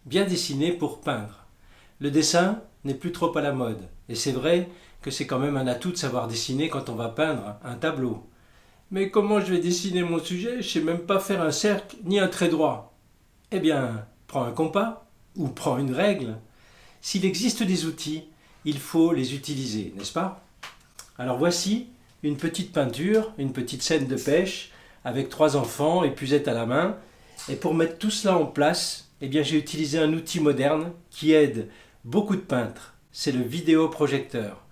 bien dessiner pour peindre. Le dessin n'est plus trop à la mode, et c'est vrai que c'est quand même un atout de savoir dessiner quand on va peindre un tableau. Mais comment je vais dessiner mon sujet? Je sais même pas faire un cercle ni un trait droit. Eh bien, prends un compas ou prends une règle. S'il existe des outils, il faut les utiliser, n'est-ce pas? Alors voici une petite peinture, une petite scène de pêche avec trois enfants, épuisette à la main. Et pour mettre tout cela en place, eh bien j'ai utilisé un outil moderne qui aide beaucoup de peintres. C'est le vidéoprojecteur.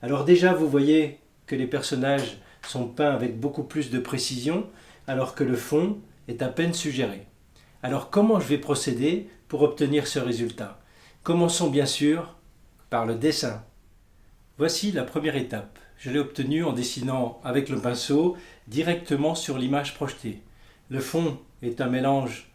Alors déjà, vous voyez que les personnages sont peints avec beaucoup plus de précision, alors que le fond est à peine suggéré. Alors comment je vais procéder pour obtenir ce résultat? Commençons bien sûr par le dessin. Voici la première étape. Je l'ai obtenue en dessinant avec le pinceau directement sur l'image projetée. Le fond est un mélange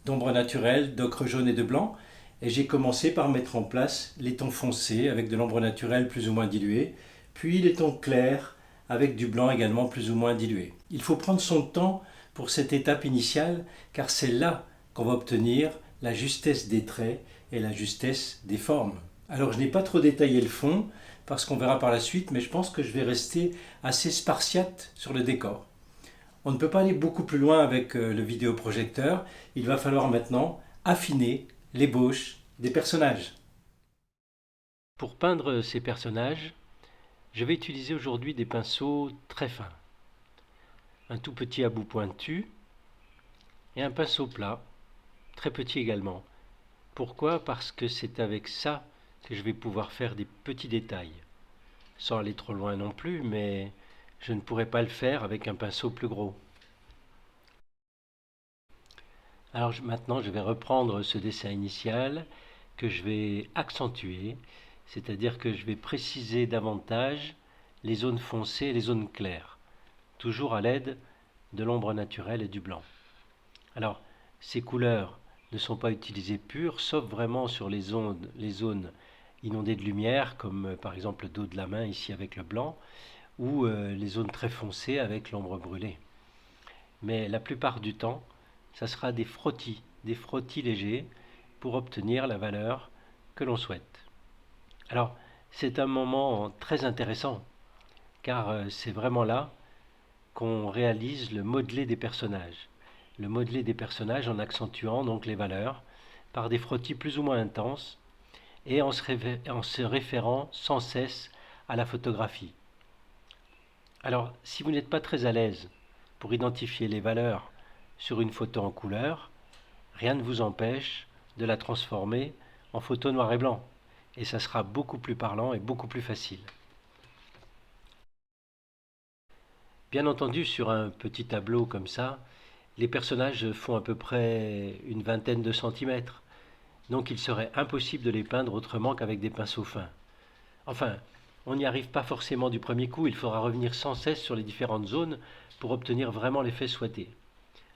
d'ombre naturelle, d'ocre jaune et de blanc, et j'ai commencé par mettre en place les tons foncés avec de l'ombre naturelle plus ou moins diluée, puis les tons clairs avec du blanc également plus ou moins dilué. Il faut prendre son temps pour cette étape initiale, car c'est là qu'on va obtenir la justesse des traits et la justesse des formes. Alors je n'ai pas trop détaillé le fond, parce qu'on verra par la suite, mais je pense que je vais rester assez spartiate sur le décor. On ne peut pas aller beaucoup plus loin avec le vidéoprojecteur, il va falloir maintenant affiner l'ébauche des personnages. Pour peindre ces personnages, je vais utiliser aujourd'hui des pinceaux très fins. Un tout petit à bout pointu et un pinceau plat, très petit également. Pourquoi? Parce que c'est avec ça que je vais pouvoir faire des petits détails. Sans aller trop loin non plus, mais je ne pourrais pas le faire avec un pinceau plus gros. Alors maintenant, je vais reprendre ce dessin initial que je vais accentuer, c'est-à-dire que je vais préciser davantage les zones foncées et les zones claires, toujours à l'aide de l'ombre naturelle et du blanc. Alors, ces couleurs ne sont pas utilisées pures, sauf vraiment sur les zones inondées de lumière, comme par exemple le dos de la main ici avec le blanc, ou les zones très foncées avec l'ombre brûlée. Mais la plupart du temps, ça sera des frottis légers pour obtenir la valeur que l'on souhaite. Alors, c'est un moment très intéressant, car c'est vraiment là qu'on réalise le modelé des personnages. Le modelé des personnages en accentuant donc les valeurs par des frottis plus ou moins intenses et en se référant sans cesse à la photographie. Alors, si vous n'êtes pas très à l'aise pour identifier les valeurs sur une photo en couleur, rien ne vous empêche de la transformer en photo noir et blanc. Et ça sera beaucoup plus parlant et beaucoup plus facile. Bien entendu, sur un petit tableau comme ça, les personnages font à peu près une vingtaine de centimètres. Donc il serait impossible de les peindre autrement qu'avec des pinceaux fins. Enfin, on n'y arrive pas forcément du premier coup, il faudra revenir sans cesse sur les différentes zones pour obtenir vraiment l'effet souhaité.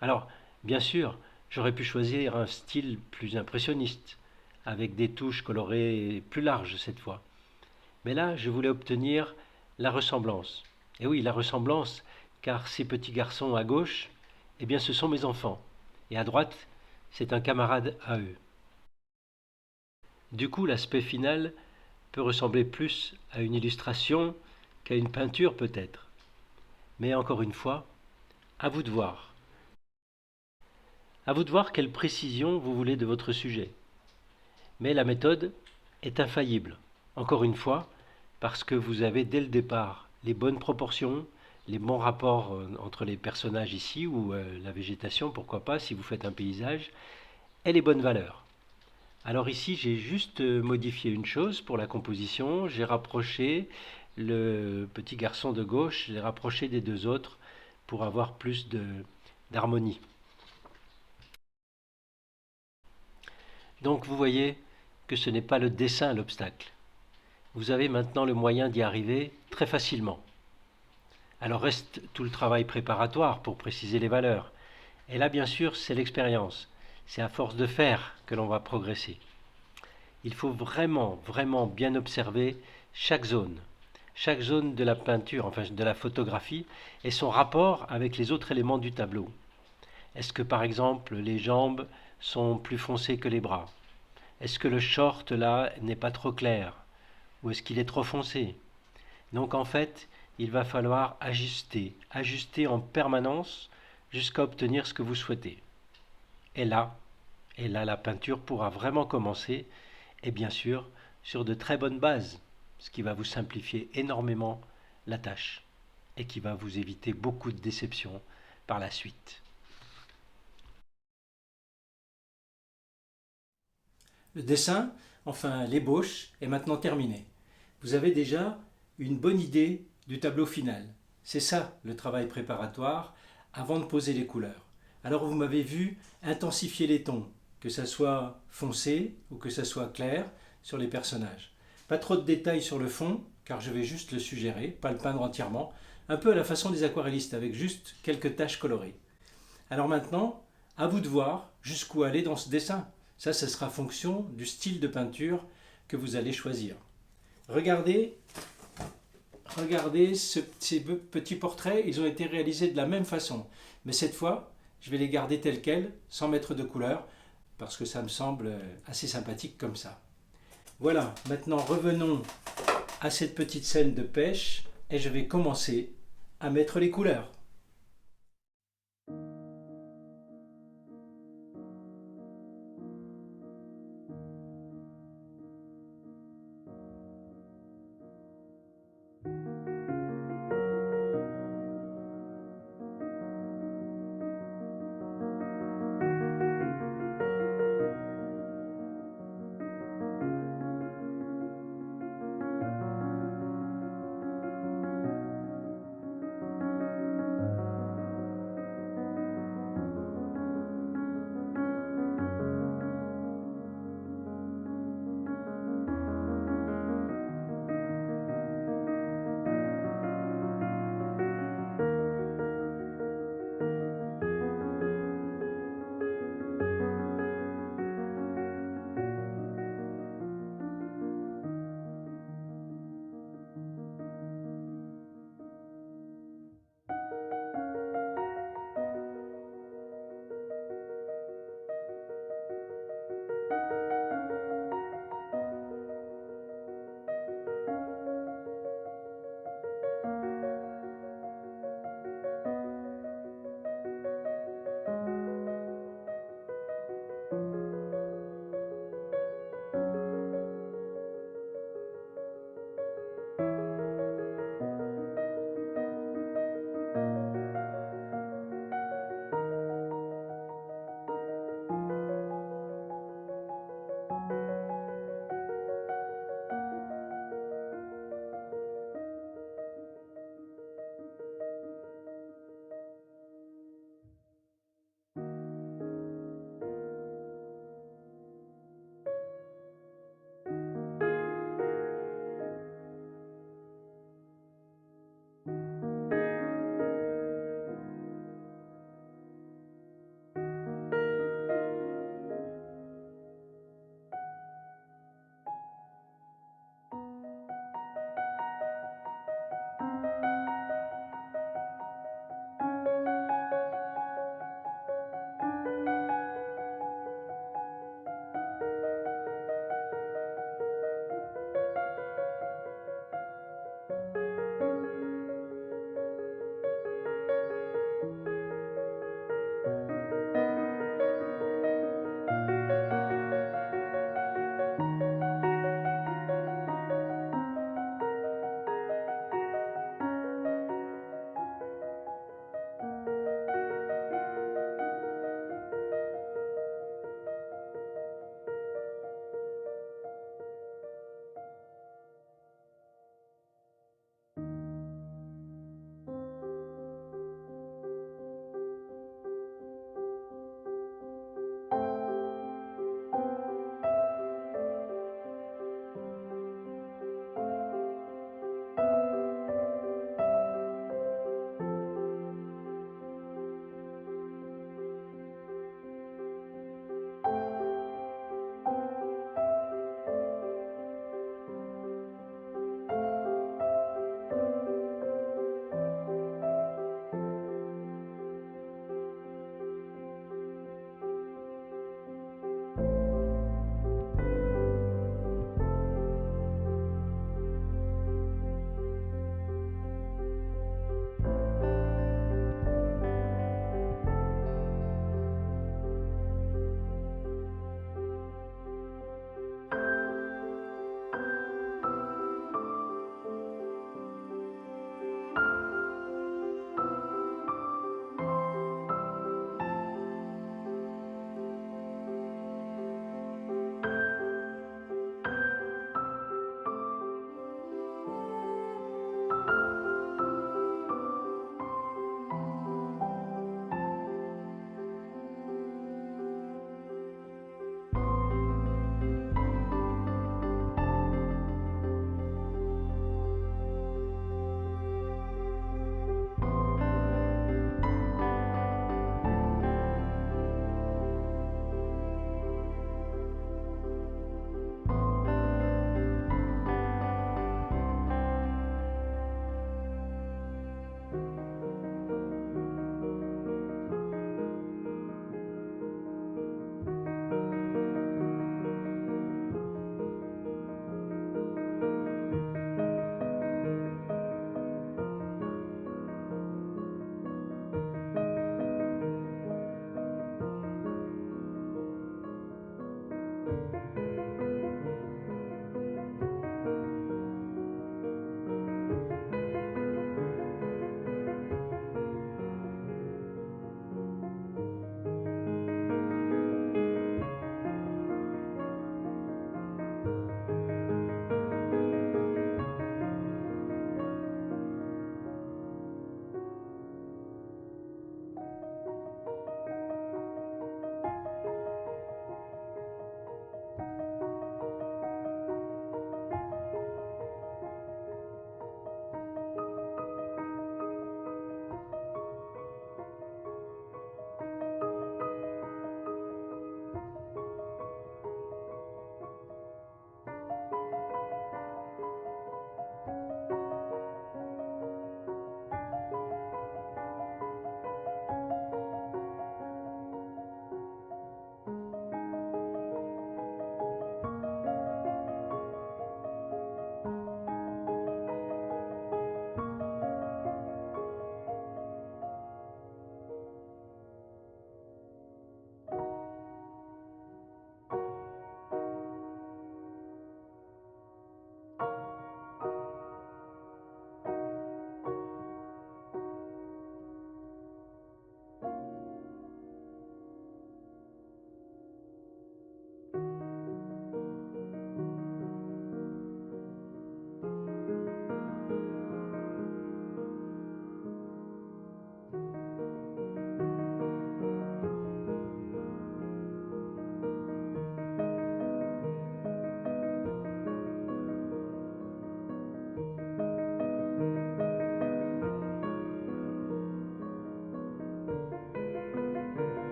Alors, bien sûr, j'aurais pu choisir un style plus impressionniste, avec des touches colorées plus larges cette fois. Mais là, je voulais obtenir la ressemblance. Et oui, la ressemblance, car ces petits garçons à gauche, eh bien ce sont mes enfants. Et à droite, c'est un camarade à eux. Du coup, l'aspect final peut ressembler plus à une illustration qu'à une peinture peut-être. Mais encore une fois, à vous de voir. À vous de voir quelle précision vous voulez de votre sujet. Mais la méthode est infaillible. Encore une fois, parce que vous avez dès le départ les bonnes proportions, les bons rapports entre les personnages ici, ou la végétation, pourquoi pas, si vous faites un paysage, et les bonnes valeurs. Alors ici, j'ai juste modifié une chose pour la composition. J'ai rapproché le petit garçon de gauche, j'ai rapproché des deux autres pour avoir plus d'harmonie. Donc vous voyez que ce n'est pas le dessin l'obstacle. Vous avez maintenant le moyen d'y arriver très facilement. Alors reste tout le travail préparatoire pour préciser les valeurs. Et là, bien sûr, c'est l'expérience. C'est à force de faire que l'on va progresser. Il faut vraiment, vraiment bien observer chaque zone de la peinture, enfin de la photographie, et son rapport avec les autres éléments du tableau. Est-ce que par exemple les jambes sont plus foncées que les bras? Est-ce que le short là n'est pas trop clair? Ou est-ce qu'il est trop foncé? Donc en fait, il va falloir ajuster, ajuster en permanence jusqu'à obtenir ce que vous souhaitez. Et là, la peinture pourra vraiment commencer, et bien sûr, sur de très bonnes bases, ce qui va vous simplifier énormément la tâche et qui va vous éviter beaucoup de déceptions par la suite. Le dessin, enfin l'ébauche, est maintenant terminé. Vous avez déjà une bonne idée du tableau final. C'est ça le travail préparatoire avant de poser les couleurs. Alors vous m'avez vu intensifier les tons, que ça soit foncé ou que ça soit clair sur les personnages. Pas trop de détails sur le fond, car je vais juste le suggérer, pas le peindre entièrement, un peu à la façon des aquarellistes, avec juste quelques taches colorées. Alors maintenant, à vous de voir jusqu'où aller dans ce dessin. Ça sera fonction du style de peinture que vous allez choisir. Regardez, regardez ces petits portraits, ils ont été réalisés de la même façon. Mais cette fois, je vais les garder tels quels, sans mettre de couleur, parce que ça me semble assez sympathique comme ça. Voilà, maintenant revenons à cette petite scène de pêche, et je vais commencer à mettre les couleurs.